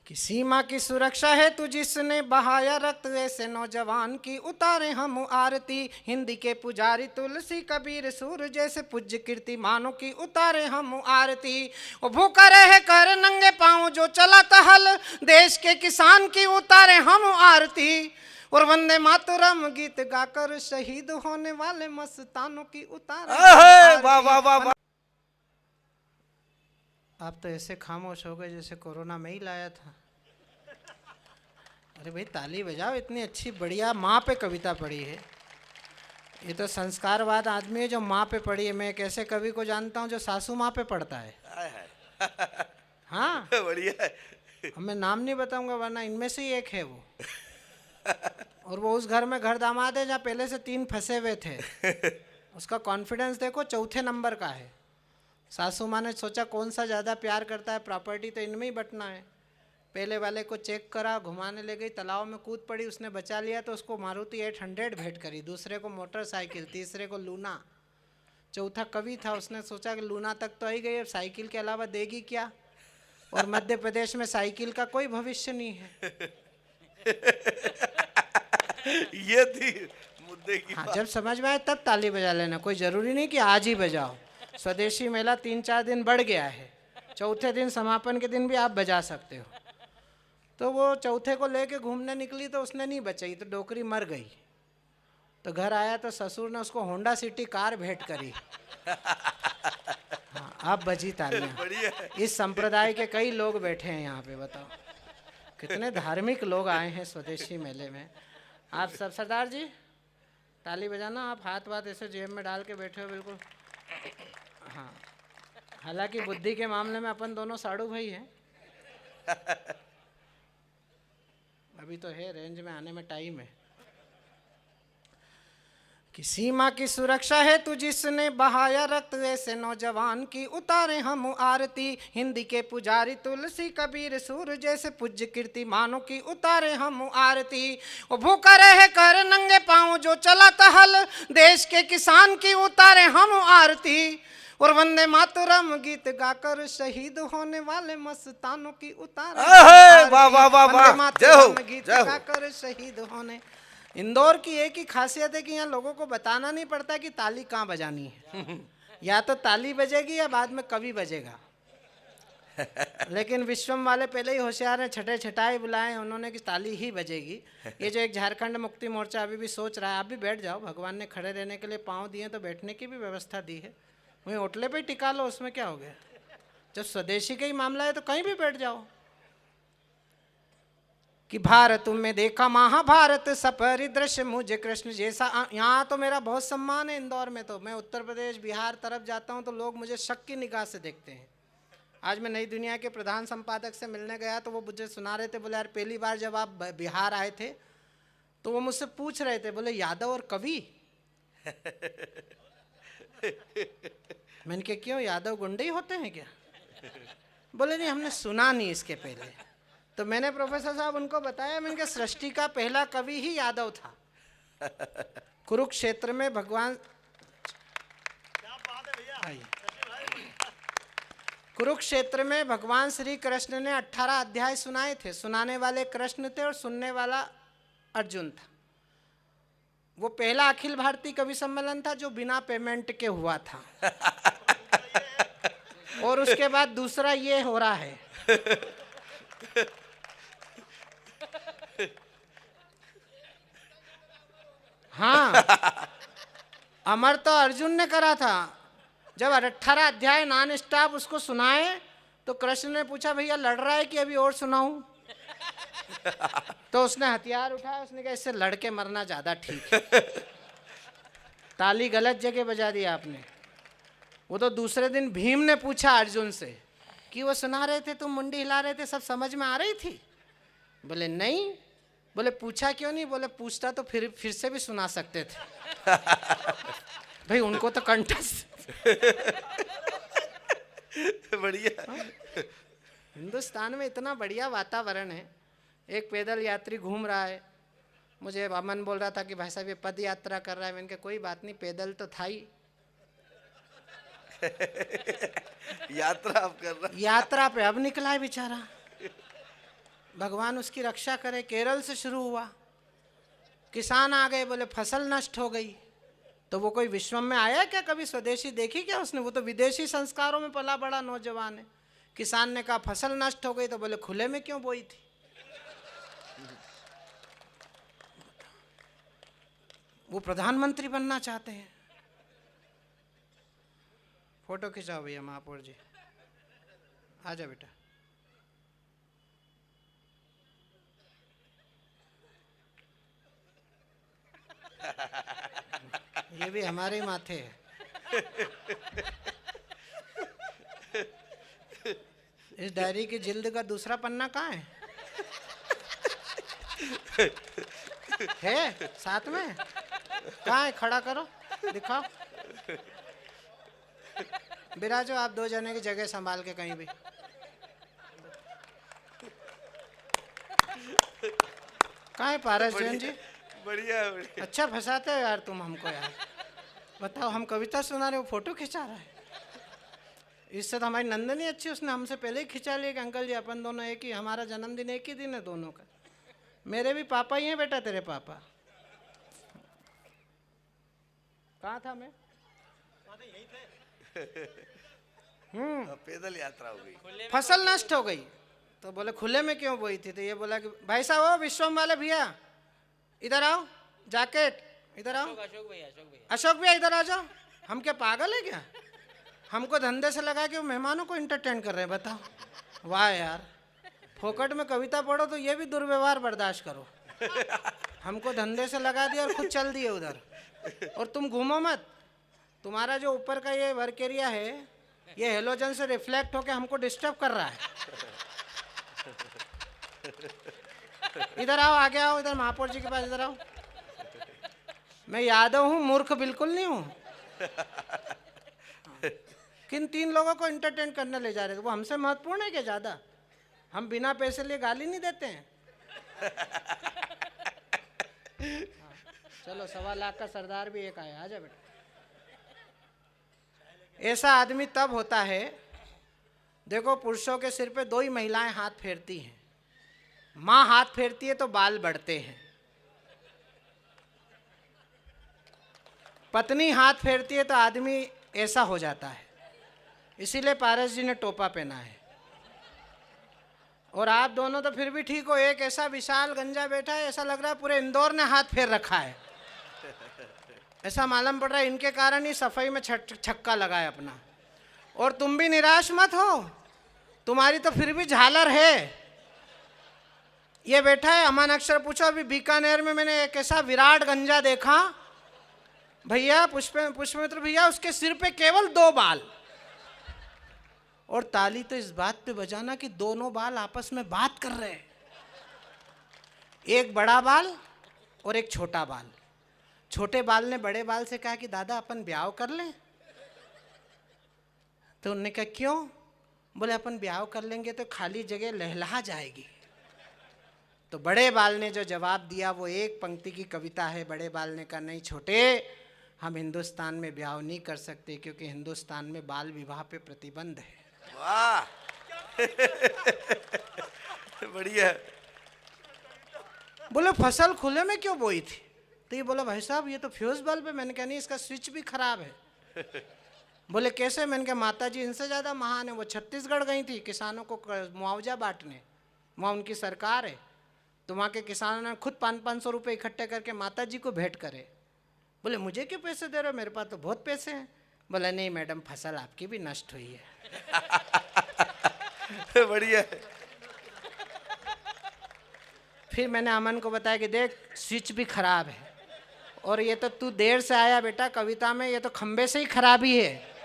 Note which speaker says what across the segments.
Speaker 1: कि सीमा की सुरक्षा है तू जिसने बहाया रक्त, ऐसे नौजवान की उतारे हम आरती। हिंदी के पुजारी तुलसी कबीर सूर जैसे पूज्य कीर्तिमानों की उतारे हम आरती। वो भूखा रहे कर नंगे पांव जो चला हल, देश के किसान की उतारे हम आरती। और वंदे मातरम गीत गाकर शहीद होने वाले मस्तानों की उतारे हम आरती।
Speaker 2: वाह वाह वाह वाह।
Speaker 1: आप तो ऐसे खामोश हो गए जैसे कोरोना में ही लाया था। अरे भाई ताली बजाओ, इतनी अच्छी बढ़िया माँ पे कविता पढ़ी है। ये तो संस्कारवाद आदमी है जो माँ पे पढ़ी है। मैं एक ऐसे कवि को जानता हूँ जो सासू माँ पे पढ़ता है। हाँ
Speaker 2: बढ़िया है।
Speaker 1: अब मैं नाम नहीं बताऊंगा वरना इनमें से ही एक है वो। और वो उस घर में घर दामाद है जहाँ पहले से 3 फंसे हुए थे। उसका कॉन्फिडेंस देखो चौथे नंबर का है। सासू माँ ने सोचा कौन सा ज़्यादा प्यार करता है, प्रॉपर्टी तो इनमें ही बंटना है। पहले वाले को चेक करा, घुमाने ले गई, तालाब में कूद पड़ी, उसने बचा लिया तो उसको मारुति 800 भेंट करी, दूसरे को मोटरसाइकिल, तीसरे को लूना। चौथा कवि था, उसने सोचा कि लूना तक तो आई गई, अब साइकिल के अलावा देगी क्या। और मध्य प्रदेश में साइकिल का कोई भविष्य नहीं है।
Speaker 2: ये थी मुद्दे की
Speaker 1: हाँ
Speaker 2: बात।
Speaker 1: जब समझ में आए तब ताली बजा लेना, कोई ज़रूरी नहीं कि आज ही बजाओ। स्वदेशी मेला 3-4 दिन बढ़ गया है, चौथे दिन समापन के दिन भी आप बजा सकते हो। तो वो चौथे को लेके घूमने निकली तो उसने नहीं बचाई, तो डोकरी मर गई। तो घर आया तो ससुर ने उसको होंडा सिटी कार भेंट करी। हाँ अब बजी तालियां।
Speaker 2: बढ़िया है।
Speaker 1: इस संप्रदाय के कई लोग बैठे हैं यहाँ पे, बताओ कितने धार्मिक लोग आए हैं स्वदेशी मेले में। आप सब सरदार जी ताली बजाना, आप हाथ वाथ ऐसे जेब में डाल के बैठे हो बिल्कुल। हाँ हालांकि बुद्धि के मामले में अपन दोनों साड़ू भाई हैं। अभी तो है, रेंज में आने में टाइम है। कि सीमा की सुरक्षा है तू जिसने बहाया रक्त, ऐसे नौजवान की उतारे हम आरती। हिंदी के पुजारी तुलसी कबीर सूर जैसे पूज्य कीर्तिमानों की उतारे हम आरती। वो भूखा रहे कर नंगे पांव जो चला हल, देश के किसान की उतारे हम आरती। और वंदे मातरम गीत गाकर शहीद होने वाले मस्तानों की उतारे हम आरती।
Speaker 2: वाह वाह वाह वाह।
Speaker 1: वंदे
Speaker 2: जय
Speaker 1: मातरम
Speaker 2: हो
Speaker 1: गीत
Speaker 2: जय हो।
Speaker 1: गाकर शहीद होने। इंदौर की एक ही खासियत है कि यहाँ लोगों को बताना नहीं पड़ता कि ताली कहाँ बजानी है। या तो ताली बजेगी या बाद में कवि बजेगा। लेकिन विश्वम वाले पहले ही होशियार हैं, छठे छठाई बुलाए उन्होंने कि ताली ही बजेगी। ये जो एक झारखंड मुक्ति मोर्चा अभी भी सोच रहा है, आप भी बैठ जाओ, भगवान ने खड़े रहने के लिए पाँव दिए तो बैठने की भी व्यवस्था दी है, वहीं ओटले पे ही टिका लो, उसमें क्या हो गया। जब स्वदेशी का ही मामला है तो कहीं भी बैठ जाओ। कि भारत में देखा महाभारत सपरिदृश्य मुझे कृष्ण जैसा। यहाँ तो मेरा बहुत सम्मान है इंदौर में। तो मैं उत्तर प्रदेश बिहार तरफ जाता हूँ तो लोग मुझे शक की निगाह से देखते हैं। आज मैं नई दुनिया के प्रधान संपादक से मिलने गया तो वो मुझे सुना रहे थे, बोले यार पहली बार जब आप बिहार आए थे तो वो मुझसे पूछ रहे थे, बोले यादव और कवि। मैंने कहा क्यों, यादव गुंडे ही होते हैं क्या। बोले नहीं हमने सुना नहीं इसके पहले। तो मैंने प्रोफेसर साहब उनको बताया, मैंने कहा सृष्टि का पहला कवि ही यादव था। कुरुक्षेत्र में भगवान, कुरुक्षेत्र में भगवान श्री कृष्ण ने 18 अध्याय सुनाए थे। सुनाने वाले कृष्ण थे और सुनने वाला अर्जुन था। वो पहला अखिल भारतीय कवि सम्मेलन था जो बिना पेमेंट के हुआ था। और उसके बाद दूसरा ये हो रहा है। हाँ अमर तो अर्जुन ने करा था। जब 18 अध्याय नॉन स्टॉप उसको सुनाए तो कृष्ण ने पूछा भैया लड़ रहा है कि अभी और सुनाऊं। तो उसने हथियार उठाया, उसने कहा इससे लड़के मरना ज्यादा ठीक है। ताली गलत जगह बजा दी आपने। वो तो दूसरे दिन भीम ने पूछा अर्जुन से कि वो सुना रहे थे, तुम मुंडी हिला रहे थे, सब समझ में आ रही थी। बोले नहीं। बोले पूछा क्यों नहीं। बोले पूछता तो फिर से भी सुना सकते थे। भाई उनको तो कंठस्थ।
Speaker 2: बढ़िया।
Speaker 1: हिंदुस्तान में इतना बढ़िया वातावरण है। एक पैदल यात्री घूम रहा है, मुझे अमन बोल रहा था कि भाई साहब ये पद यात्रा कर रहा है। मैंने कहा कोई बात नहीं, पैदल तो था ही।
Speaker 2: यात्रा आप कर रहा।
Speaker 1: यात्रा पे अब निकला है बेचारा। भगवान उसकी रक्षा करे। केरल से शुरू हुआ, किसान आ गए, बोले फसल नष्ट हो गई। तो वो कोई विश्व में आया क्या, कभी स्वदेशी देखी क्या उसने? वो तो विदेशी संस्कारों में पला बड़ा नौजवान है। किसान ने कहा फसल नष्ट हो गई, तो बोले खुले में क्यों बोई थी? वो प्रधानमंत्री बनना चाहते हैं। फोटो खिंचाओ भैया महापौर जी, आजा बेटा। ये भी हमारे ही माथे है। इस डायरी की जिल्द का दूसरा पन्ना कहाँ है साथ में? कहाँ है? खड़ा करो, दिखाओ। बिराजो आप दो जने की जगह संभाल के कहीं भी। कहाँ है पारस जैन जी?
Speaker 2: बढ़िया बढ़िया।
Speaker 1: अच्छा फंसाते हो यार तुम हमको यार। बताओ, हम कविता सुना रहे, वो फोटो खिंचा रहा है। इससे तो हमारी नंदनी अच्छी, उसने हमसे पहले ही खिंचा लिया कि अंकल जी अपन दोनों एक ही, हमारा जन्मदिन एक ही दिन है दोनों का। मेरे भी पापा ही हैं बेटा, तेरे पापा। कहाँ था मैं?
Speaker 2: पैदल यात्रा हो गई।
Speaker 1: फसल नष्ट हो गई, तो बोले खुले में क्यों बोई थी? तो ये बोला कि भाई साहब, ओ विश्वम वाले भैया इधर आओ, जैकेट इधर आओ। अशोक भैया इधर आ जाओ। हम क्या पागल है क्या? हमको धंधे से लगा के मेहमानों को इंटरटेन कर रहे हैं, बताओ। वाह यार, फोकट में कविता पढ़ो तो ये भी दुर्व्यवहार बर्दाश्त करो। हमको धंधे से लगा दिया और खुद चल दिए उधर। और तुम घूमो मत, तुम्हारा जो ऊपर का ये वर्क एरिया है, ये हेलोजन से रिफ्लेक्ट होके हमको डिस्टर्ब कर रहा है। इधर आओ, आगे आओ, इधर महापौर जी के पास इधर आओ। मैं यादव हूँ, मूर्ख बिल्कुल नहीं हूँ। किन तीन लोगों को एंटरटेन करने ले जा रहे थे? वो हमसे महत्वपूर्ण है क्या ज़्यादा? हम बिना पैसे लिए गाली नहीं देते हैं। चलो 1.25 लाख का सरदार भी एक आया, आजा बेटा। ऐसा आदमी तब होता है, देखो पुरुषों के सिर पे 2 ही महिलाएं हाथ फेरती हैं। माँ हाथ फेरती है तो बाल बढ़ते हैं, पत्नी हाथ फेरती है तो आदमी ऐसा हो जाता है। इसीलिए पारस जी ने टोपा पहना है। और आप दोनों तो फिर भी ठीक हो, एक ऐसा विशाल गंजा बैठा है, ऐसा लग रहा है पूरे इंदौर ने हाथ फेर रखा है। ऐसा मालूम पड़ रहा है इनके कारण ही सफाई में छक्का लगा है अपना। और तुम भी निराश मत हो, तुम्हारी तो फिर भी झालर है। ये बैठा है, अमन अक्षर पूछो, अभी बीकानेर में मैंने एक ऐसा विराट गंजा देखा भैया, पुष्पमित्र भैया, उसके सिर पे केवल 2 बाल। और ताली तो इस बात पे बजाना कि दोनों बाल आपस में बात कर रहे हैं। एक बड़ा बाल और एक छोटा बाल। छोटे बाल ने बड़े बाल से कहा कि दादा अपन ब्याह कर लें। तो उन्होंने कहा क्यों? बोले अपन ब्याह कर लेंगे तो खाली जगह लहलहा जाएगी। तो बड़े बाल ने जो जवाब दिया वो एक पंक्ति की कविता है। बड़े बाल ने कहा नहीं छोटे, हम हिंदुस्तान में ब्याह नहीं कर सकते क्योंकि हिंदुस्तान में बाल विवाह पे प्रतिबंध है।
Speaker 2: वाह बढ़िया।
Speaker 1: बोले फसल खुले में क्यों बोई थी? तो ये बोला भाई साहब ये तो फ्यूज बल्ब है। मैंने कहा नहीं, इसका स्विच भी खराब है। बोले कैसे? मैंने कहा माता जी इनसे ज़्यादा महान है। वो छत्तीसगढ़ गई थी किसानों को मुआवजा बांटने, वहाँ उनकी सरकार है। तो वहाँ के किसानों ने खुद 500-500 रुपये इकट्ठे करके माता जी को भेंट करे। बोले मुझे क्यों पैसे दे रहे हो, मेरे पास तो बहुत पैसे हैं। बोला नहीं मैडम, फसल आपकी भी नष्ट हुई है।
Speaker 2: बढ़िया।
Speaker 1: फिर मैंने अमन को बताया कि देख स्विच भी खराब है, और ये तो तू देर से आया बेटा कविता में, ये तो खंबे से ही खराबी है।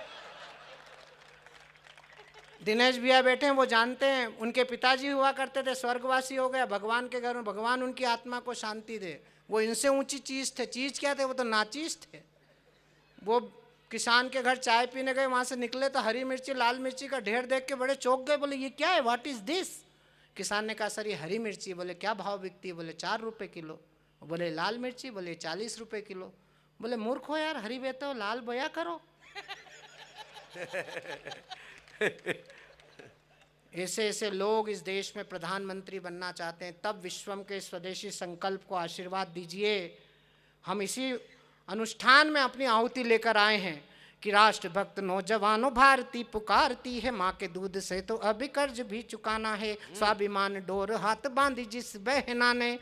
Speaker 1: दिनेश भैया बैठे हैं, वो जानते हैं, उनके पिताजी हुआ करते थे, स्वर्गवासी हो गया, भगवान के घर में, भगवान उनकी आत्मा को शांति दे। वो इनसे ऊंची चीज़ थे। चीज़ क्या थे? वो तो नाचीज थे। वो किसान के घर चाय पीने गए, वहाँ से निकले तो हरी मिर्ची लाल मिर्ची का ढेर देख के बड़े चौंक गए। बोले ये क्या है, व्हाट इज़ दिस? किसान ने कहा सर ये हरी मिर्ची। बोले क्या भाव बिकती है? बोले 4 रुपये किलो। बोले लाल मिर्ची? बोले 40 रुपये किलो। बोले मूर्ख हो यार, हरी बेचते हो, लाल बया करो। ऐसे ऐसे लोग इस देश में प्रधानमंत्री बनना चाहते हैं, तब विश्वम के स्वदेशी संकल्प को आशीर्वाद दीजिए। हम इसी अनुष्ठान में अपनी आहुति लेकर आए हैं कि राष्ट्रभक्त नौजवानों भारती पुकारती है, माँ के दूध से तो अभी कर्ज भी चुकाना है, स्वाभिमान डोर हाथ बांधी जिस बहना ने,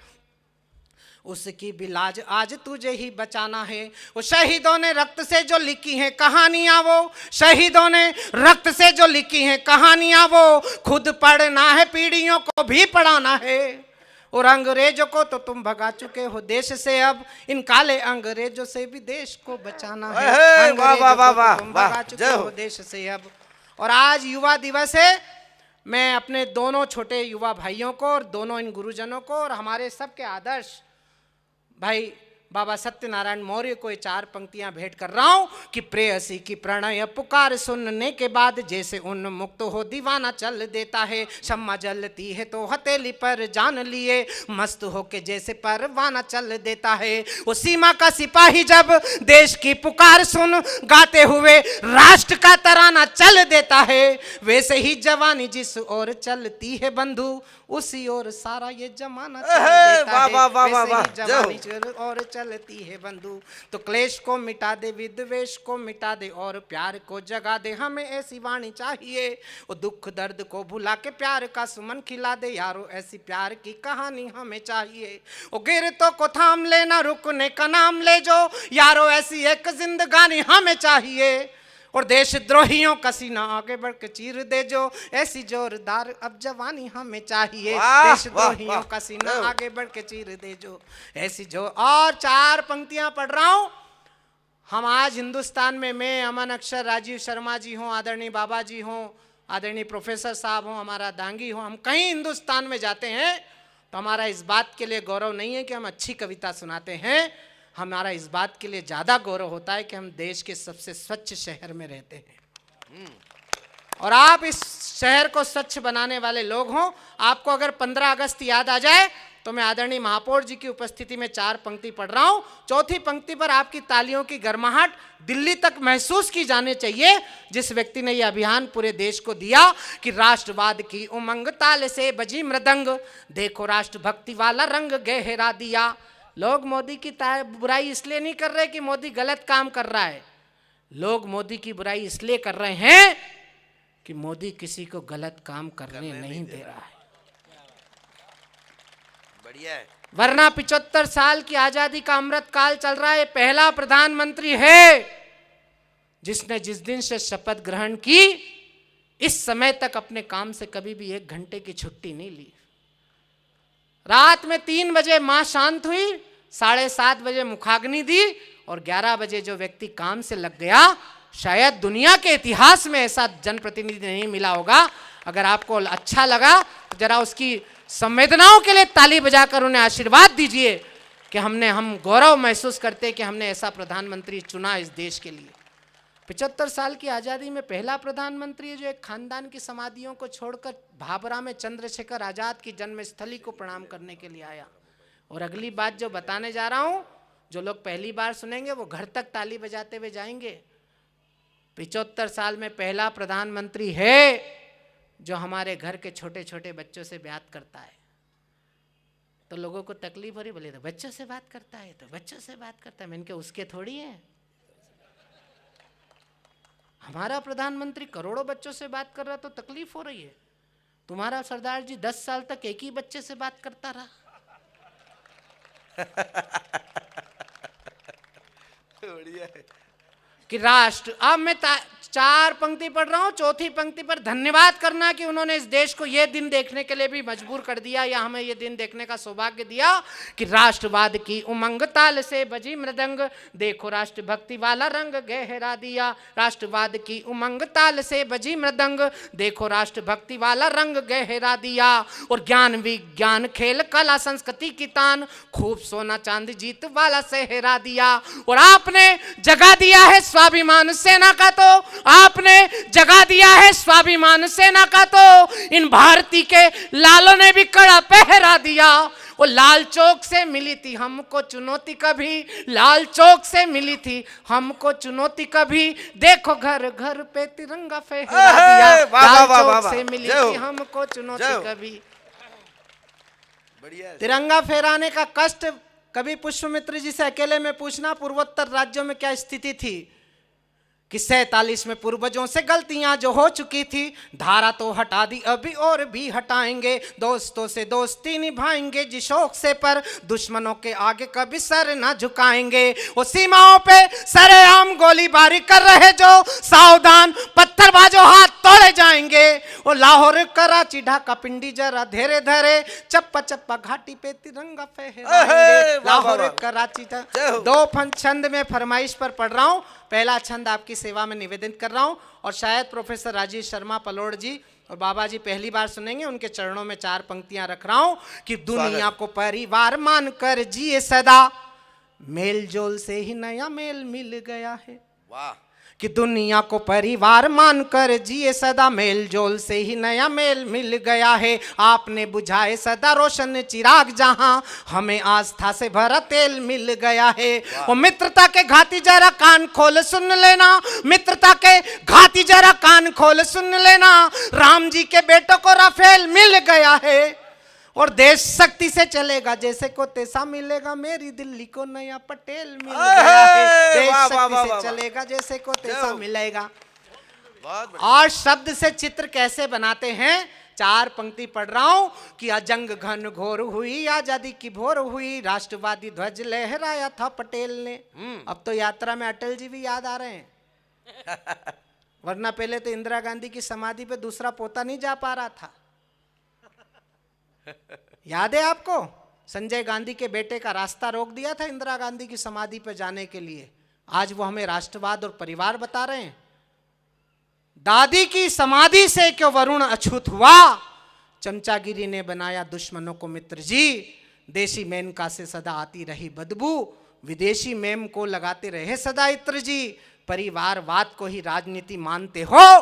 Speaker 1: उसकी भी लाज आज तुझे ही बचाना है। वो शहीदों ने रक्त से जो लिखी हैं कहानियां, वो शहीदों ने रक्त से जो लिखी हैं कहानियां, वो खुद पढ़ना है, पीढ़ियों को भी पढ़ाना है। और अंग्रेजों को तो तुम भगा चुके हो देश से, अब इन काले अंग्रेजों से भी देश को बचाना है। अंग्रेजों को तो तुम भगा चुके हो देश से अब। और आज युवा दिवस है, मैं अपने दोनों छोटे युवा भाइयों को और दोनों इन गुरुजनों को और हमारे सबके आदर्श भाई बाबा सत्यनारायण मौर्य को ये 4 पंक्तियां भेंट कर रहा हूं कि प्रेयसी की प्रणय पुकार सुनने के बाद जैसे उन्मुक्त हो दीवाना चल देता है, शम्मा जलती है तो हथेली पर जान लिए मस्त हो के जैसे परवाना चल देता है। वो सीमा का सिपाही जब देश की पुकार सुन गाते हुए राष्ट्र का तराना चल देता है, वैसे ही जवानी जिस ओर चलती है बंधु उसी ओर सारा ये जमाना चल देता है, वैसे ही जवानी और चलती है बंधु। तो क्लेश को मिटा दे, विद्वेष को मिटा दे और प्यार को जगा दे, हमें ऐसी वाणी चाहिए। वो दुख दर्द को भुला के प्यार का सुमन खिला दे, यारो ऐसी प्यार की कहानी हमें चाहिए। वो गिरतों को थाम लेना, रुकने का नाम ले जो, यारो ऐसी एक जिंदगानी हमें चाहिए। और देशद्रोहियों का सीना आगे बढ़ के चीर दे जो, ऐसी जोरदार अब जवानी हमें चाहिए। देशद्रोहियों का सीना आगे बढ़ के चीर दे जो, ऐसी जो। और 4 पंक्तियां पढ़ रहा हूं। हम आज हिंदुस्तान में, मैं अमन अक्षर, राजीव शर्मा जी हों, आदरणीय बाबा जी हों, आदरणीय प्रोफेसर साहब हों, हमारा दांगी हो, हम कहीं हिंदुस्तान में जाते हैं तो हमारा इस बात के लिए गौरव नहीं है कि हम अच्छी कविता सुनाते हैं, हमारा इस बात के लिए ज़्यादा गौरव होता है कि हम देश के सबसे स्वच्छ शहर में रहते हैं। और आप इस शहर को स्वच्छ बनाने वाले लोग हों। आपको अगर 15 अगस्त याद आ जाए तो मैं आदरणीय महापौर जी की उपस्थिति में 4 पंक्ति पढ़ रहा हूं। 4थी पंक्ति पर आपकी तालियों की गर्माहट दिल्ली तक महसूस की जानी चाहिए, जिस व्यक्ति ने यह अभियान पूरे देश को दिया कि राष्ट्रवाद की उमंग ताल से बजी मृदंग, देखो राष्ट्रभक्ति वाला रंग गहरा दिया। लोग मोदी की बुराई इसलिए नहीं कर रहे कि मोदी गलत काम कर रहा है, लोग मोदी की बुराई इसलिए कर रहे हैं कि मोदी किसी को गलत काम करने नहीं दे रहा है।
Speaker 2: बढ़िया है।
Speaker 1: वरना 75 साल की आजादी का अमृत काल चल रहा है, पहला प्रधानमंत्री है जिसने जिस दिन से शपथ ग्रहण की इस समय तक अपने काम से कभी भी 1 घंटे की छुट्टी नहीं ली। रात में 3 बजे मां शांत हुई, 7:30 बजे मुखाग्नि दी और 11 बजे जो व्यक्ति काम से लग गया, शायद दुनिया के इतिहास में ऐसा जनप्रतिनिधि नहीं मिला होगा। अगर आपको अच्छा लगा तो जरा उसकी संवेदनाओं के लिए ताली बजाकर उन्हें आशीर्वाद दीजिए कि हम गौरव महसूस करते हैं कि हमने ऐसा प्रधानमंत्री चुना इस देश के लिए। 75 साल की आज़ादी में पहला प्रधानमंत्री है जो एक खानदान की समाधियों को छोड़कर भाभरा में चंद्रशेखर आज़ाद की जन्मस्थली को प्रणाम करने के लिए आया। और अगली बात जो बताने जा रहा हूँ, जो लोग पहली बार सुनेंगे वो घर तक ताली बजाते हुए जाएंगे। 75 साल में पहला प्रधानमंत्री है जो हमारे घर के छोटे छोटे बच्चों से बात करता है। तो लोगों को तकलीफ हो रही, बोले तो बच्चों से बात करता है, तो बच्चों से बात करता है। मैंने कहा उसके थोड़ी है, हमारा प्रधानमंत्री करोड़ों बच्चों से बात कर रहा तो तकलीफ हो रही है। तुम्हारा सरदार जी 10 साल तक एक ही बच्चे से बात करता रहा।
Speaker 2: बढ़िया है
Speaker 1: कि राष्ट्र, अब मैं 4 पंक्ति पढ़ रहा हूँ। 4थी पंक्ति पर धन्यवाद करना कि उन्होंने इस देश को यह दिन देखने के लिए भी मजबूर कर दिया, या हमें यह दिन देखने का सौभाग्य दिया कि राष्ट्रवाद की उमंग ताल से बजी मृदंग, देखो राष्ट्रभक्ति वाला रंग गहरा दिया। राष्ट्रवाद की उमंग ताल से बजी मृदंग, देखो राष्ट्रभक्ति वाला रंग गहरा दिया। और ज्ञान विज्ञान खेल कला संस्कृति की तान, खूब सोना चांदी जीत वाला सेहरा दिया। और आपने जगा दिया है स्वाभिमान सेना का, तो आपने जगा दिया है स्वाभिमान सेना का, तो इन भारती के लालों ने भी कड़ा पहरा दिया। वो लाल चौक से मिली थी हमको चुनौती कभी, लाल चौक से मिली थी हमको चुनौती कभी, देखो घर घर पे तिरंगा फहरा दिया, लाल चौक से मिली थी हमको चुनौती कभी।
Speaker 2: बढ़िया।
Speaker 1: तिरंगा फहराने का कष्ट कभी पुष्पमित्र जी से अकेले में पूछना, पूर्वोत्तर राज्यों में क्या स्थिति थी कि 47 में पूर्वजों से गलतियां जो हो चुकी थी, धारा तो हटा दी अभी और भी हटाएंगे, दोस्तों से दोस्ती निभाएंगे जिस शौक से, पर दुश्मनों के आगे कभी सर ना झुकाएंगे। वो सीमाओं पे सरेआम गोलीबारी कर रहे जो, सावधान पत्थरबाजों हाथ तोड़े जाएंगे। वो लाहौर कराची ढाका पिंडी जरा धीरे धीरे, चप्पा चप्पा घाटी पे तिरंगा फहराएंगे। लाहौर कराची दो छंद में फरमाइश पर पढ़ रहा हूँ, पहला छंद आपकी सेवा में निवेदन कर रहा हूं, और शायद प्रोफेसर राजेश शर्मा पलोड़ जी और बाबा जी पहली बार सुनेंगे, उनके चरणों में 4 पंक्तियां रख रहा हूं कि दुनिया को परिवार मानकर जिए सदा, मेल जोल से ही नया मेल मिल गया है।
Speaker 2: वाह।
Speaker 1: कि दुनिया को परिवार मानकर जिए सदा, मेल जोल से ही नया मेल मिल गया है। आपने बुझाए सदा रोशन चिराग जहां, हमें आस्था से भरा तेल मिल गया है। वो मित्रता के घाती जरा कान खोल सुन लेना, मित्रता के घाती जरा कान खोल सुन लेना, राम जी के बेटों को राफेल मिल गया है। और देश शक्ति से चलेगा जैसे को तैसा मिलेगा, मेरी दिल्ली को नया पटेल मिल गया है। देश शक्ति से चलेगा जैसे को तैसा मिलेगा। और शब्द से चित्र कैसे बनाते हैं, 4 पंक्ति पढ़ रहा हूं कि अजंग घन घोर हुई, आजादी की भोर हुई, राष्ट्रवादी ध्वज लहराया था पटेल ने। अब तो यात्रा में अटल जी भी याद आ रहे हैं, वरना पहले तो इंदिरा गांधी की समाधि पे दूसरा पोता नहीं जा पा रहा था। याद है आपको, संजय गांधी के बेटे का रास्ता रोक दिया था इंदिरा गांधी की समाधि पर जाने के लिए। आज वो हमें राष्ट्रवाद और परिवार बता रहे हैं। दादी की समाधि से क्यों वरुण अछूत हुआ, चमचागिरी ने बनाया दुश्मनों को मित्र जी, देशी मेनका से सदा आती रही बदबू, विदेशी मेम को लगाते रहे सदा इत्र जी, परिवारवाद को ही राजनीति मानते हो,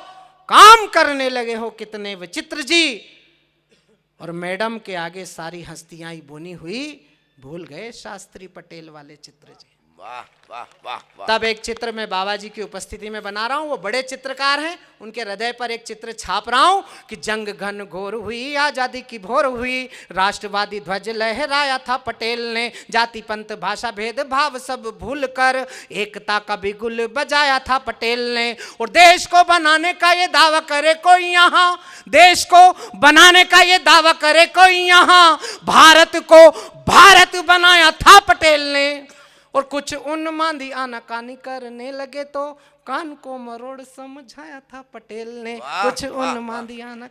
Speaker 1: काम करने लगे हो कितने विचित्र जी। और मैडम के आगे सारी हस्तियां ही बोनी हुई, भूल गए शास्त्री पटेल वाले चित्र जी।
Speaker 2: वाह वाह वाह वाह।
Speaker 1: तब एक चित्र मैं बाबा जी की उपस्थिति में बना रहा हूं, वो बड़े चित्रकार हैं, उनके हृदय पर एक चित्र छाप रहा हूं कि जंग घन घोर हुई, आजादी की भोर हुई, राष्ट्रवादी ध्वज लहराया था पटेल ने, जाति पंथ भाषा भेद भाव सब भूल कर एकता का बिगुल बजाया था पटेल ने। और देश को बनाने का ये दावा करे कोई यहाँ, देश को बनाने का ये दावा करे कोई यहाँ, भारत को भारत बनाया था पटेल ने। और कुछ उन्मादी आनाकानी करने लगे तो कान को मरोड़ समझाया था पटेल ने। कुछ उन्मादी आना।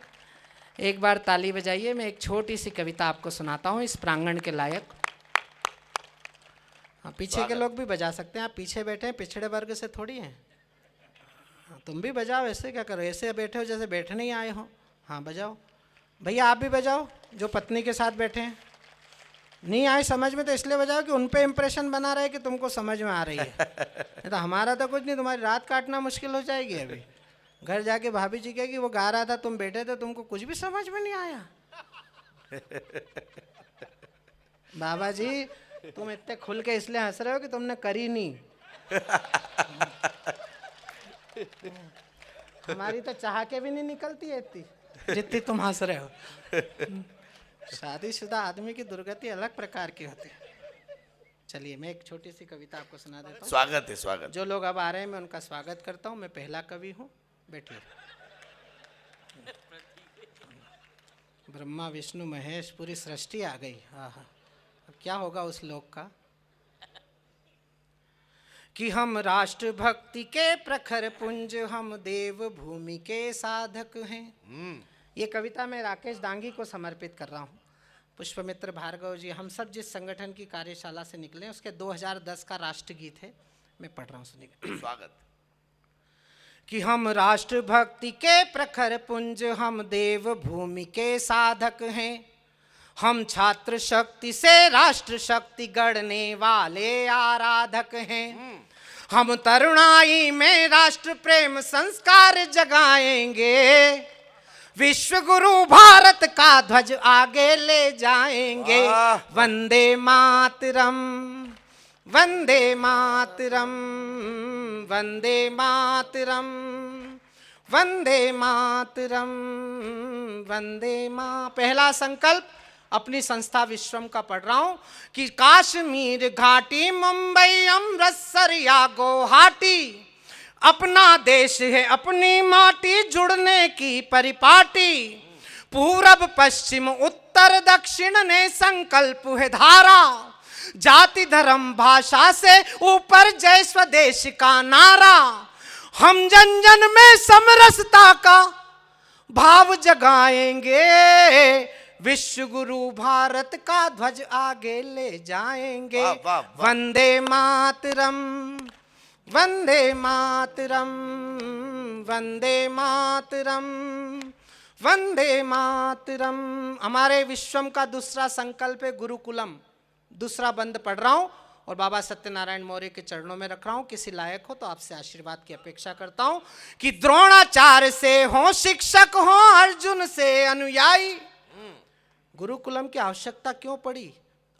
Speaker 1: एक बार ताली बजाइए, मैं एक छोटी सी कविता आपको सुनाता हूँ इस प्रांगण के लायक। हाँ, पीछे के लोग भी बजा सकते हैं, आप पीछे बैठे हैं, पिछड़े वर्ग से थोड़ी हैं। हाँ, तुम भी बजाओ, ऐसे क्या करो, ऐसे बैठे हो जैसे बैठने ही आए हो। हाँ बजाओ भैया, आप भी बजाओ जो पत्नी के साथ बैठे हैं। नहीं आए समझ में तो इसलिए बजाओ कि उन पे इम्प्रेशन बना रहे कि तुमको समझ में आ रही है। नहीं तो हमारा तो कुछ नहीं, तुम्हारी रात काटना मुश्किल हो जाएगी। अभी घर जाके भाभी जी कहेगी वो गा रहा था, तुम बैठे थे, तुमको कुछ भी समझ में नहीं आया। बाबा जी तुम इतने खुल के इसलिए हंस रहे हो कि तुमने करी नहीं। हमारी तो चाह के भी नहीं निकलती है इतनी जितनी तुम हंस रहे हो। शादीशुदा आदमी की दुर्गति अलग प्रकार की होती है। चलिए मैं एक छोटी सी कविता आपको सुना देता हूँ।
Speaker 2: स्वागत है, स्वागत।
Speaker 1: जो लोग अब आ रहे हैं मैं उनका स्वागत करता हूँ। मैं पहला कवि हूँ, बैठिए। ब्रह्मा विष्णु महेश पूरी सृष्टि आ गई। हाँ हाँ, अब क्या होगा उस लोक का कि हम राष्ट्र भक्ति के प्रखर पुंज, हम देव भूमि के साधक हैं। ये कविता मैं राकेश डांगी को समर्पित कर रहा हूँ। पुष्पमित्र भार्गव जी, हम सब जिस संगठन की कार्यशाला से निकले उसके 2010 का राष्ट्रगीत है, मैं पढ़ रहा हूँ, सुनिए।
Speaker 2: स्वागत।
Speaker 1: कि हम राष्ट्र भक्ति के प्रखर पुंज, हम देव भूमि के साधक हैं, हम छात्र शक्ति से राष्ट्र शक्ति गढ़ने वाले आराधक हैं। हम तरुणाई में राष्ट्र प्रेम संस्कार जगाएंगे, विश्व गुरु भारत का ध्वज आगे ले जाएंगे।
Speaker 2: वाह।
Speaker 1: वंदे मातरम, वंदे मातरम, वंदे मातरम, वंदे मातरम, वंदे मां। पहला संकल्प अपनी संस्था विश्वम का पढ़ रहा हूं कि कश्मीर घाटी, मुंबई, अमृतसर या गुवाहाटी, अपना देश है अपनी माटी, जुड़ने की परिपाटी। पूरब पश्चिम उत्तर दक्षिण ने संकल्प है धारा, जाति धर्म भाषा से ऊपर जय स्वदेश का नारा। हम जन जन में समरसता का भाव जगाएंगे, विश्व गुरु भारत का ध्वज आगे ले जाएंगे।
Speaker 2: वाह, वाह, वाह।
Speaker 1: वंदे मातरम, वंदे मातरम, वंदे मातरम, वंदे मातरम। हमारे विश्वम का दूसरा संकल्प है गुरुकुलम। दूसरा बंद पढ़ रहा हूं और बाबा सत्यनारायण मौर्य के चरणों में रख रहा हूं। किसी लायक हो तो आपसे आशीर्वाद की अपेक्षा करता हूं कि द्रोणाचार्य से हो शिक्षक, हो अर्जुन से अनुयायी। गुरुकुलम की आवश्यकता क्यों पड़ी?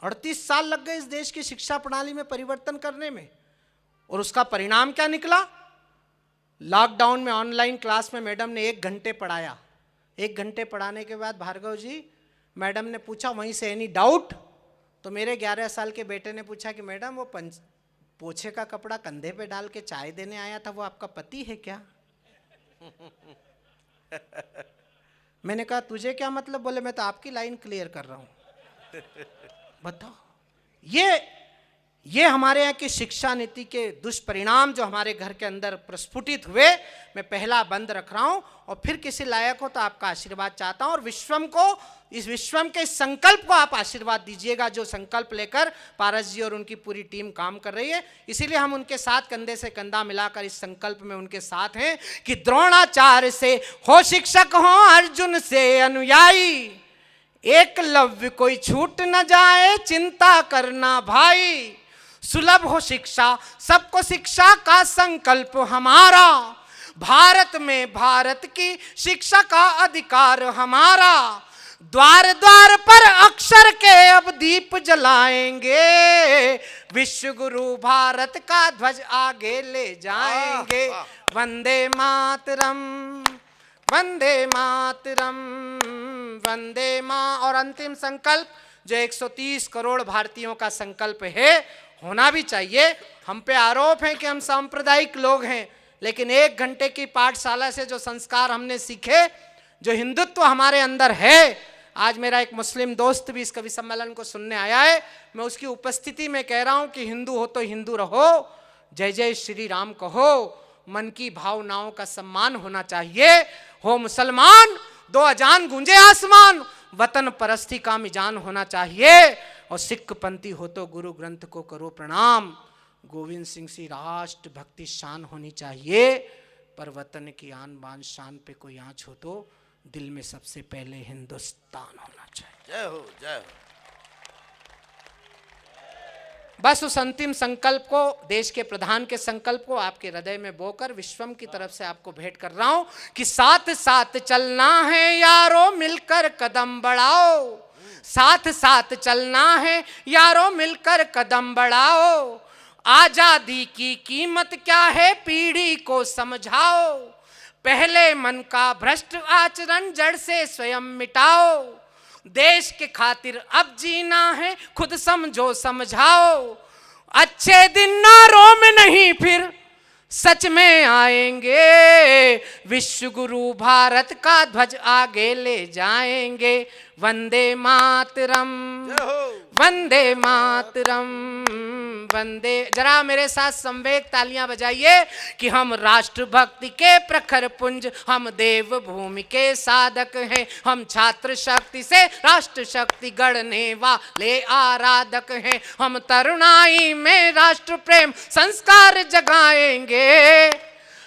Speaker 1: 38 साल लग गए इस देश की शिक्षा प्रणाली में परिवर्तन करने में, और उसका परिणाम क्या निकला? लॉकडाउन में ऑनलाइन क्लास में मैडम ने 1 घंटे पढ़ाया। 1 घंटे पढ़ाने के बाद भार्गव जी, मैडम ने पूछा वहीं से एनी डाउट? तो मेरे 11 साल के बेटे ने पूछा कि मैडम वो पोछे का कपड़ा कंधे पे डाल के चाय देने आया था, वो आपका पति है क्या? मैंने कहा तुझे क्या मतलब? बोले मैं तो आपकी लाइन क्लियर कर रहा हूं। बताओ, ये हमारे यहाँ की शिक्षा नीति के दुष्परिणाम जो हमारे घर के अंदर प्रस्फुटित हुए, मैं पहला बंद रख रहा हूं और फिर किसी लायक हो तो आपका आशीर्वाद चाहता हूं। और विश्वम को, इस विश्वम के संकल्प को आप आशीर्वाद दीजिएगा, जो संकल्प लेकर पारस जी और उनकी पूरी टीम काम कर रही है। इसीलिए हम उनके साथ कंधे से कंधा मिलाकर इस संकल्प में उनके साथ हैं कि द्रोणाचार्य से हो शिक्षक, हो अर्जुन से अनुयायी, एकलव्य कोई छूट न जाए, चिंता करना भाई। सुलभ हो शिक्षा, सबको शिक्षा का संकल्प हमारा। भारत में भारत की शिक्षा का अधिकार हमारा। द्वार द्वार पर अक्षर के अब दीप जलाएंगे, विश्व गुरु भारत का ध्वज आगे ले जाएंगे। वंदे मातरम, वंदे मातरम, वंदे मां। और अंतिम संकल्प जो 130 करोड़ भारतीयों का संकल्प है, होना भी चाहिए। हम पे आरोप है कि हम सांप्रदायिक लोग हैं, लेकिन 1 घंटे की पाठशाला से जो संस्कार हमने सीखे, जो हिंदुत्व हमारे अंदर है। आज मेरा एक मुस्लिम दोस्त भी इस कवि सम्मेलन को सुनने आया है, मैं उसकी उपस्थिति में कह रहा हूं कि हिंदू हो तो हिंदू रहो, जय जय श्री राम कहो, मन की भावनाओं का सम्मान होना चाहिए। हो मुसलमान, 2 अजान गूंजे आसमान, वतन परस्ती का मिजान होना चाहिए। और सिख पंथी हो तो गुरु ग्रंथ को करो प्रणाम। गोविंद सिंह सी राष्ट्र भक्ति शान होनी चाहिए, पर वतन की आन बान शान पे कोई आँच हो तो दिल में सबसे पहले हिंदुस्तान होना चाहिए।
Speaker 2: जय हो, जय हो।
Speaker 1: बस उस अंतिम संकल्प को, देश के प्रधान के संकल्प को आपके हृदय में बोकर विश्वम की तरफ से आपको भेंट कर रहा हूं कि साथ साथ चलना है यारो, मिलकर कदम बढ़ाओ। साथ साथ चलना है यारो, मिलकर कदम बढ़ाओ। आजादी की कीमत क्या है, पीढ़ी को समझाओ। पहले मन का भ्रष्ट आचरण जड़ से स्वयं मिटाओ। देश के खातिर अब जीना है, खुद समझो समझाओ। अच्छे दिन नारों में नहीं फिर सच में आएंगे, विश्व गुरु भारत का ध्वज आगे ले जाएंगे। वंदे मातरम, वंदे मातरम, वंदे। जरा मेरे साथ संवेग तालियां बजाइए कि हम राष्ट्र भक्ति के प्रखर पुंज, हम देव भूमि के साधक हैं। हम छात्र शक्ति से राष्ट्र शक्ति गढ़ने वाले आराधक हैं। हम तरुणाई में राष्ट्र प्रेम संस्कार जगाएंगे,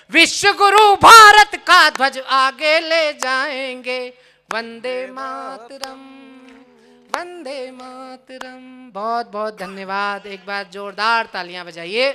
Speaker 1: विश्व गुरु भारत का ध्वज आगे ले जाएंगे। वंदे मातरम, वंदे मातरम। बहुत बहुत धन्यवाद। एक बार जोरदार तालियां बजाइए।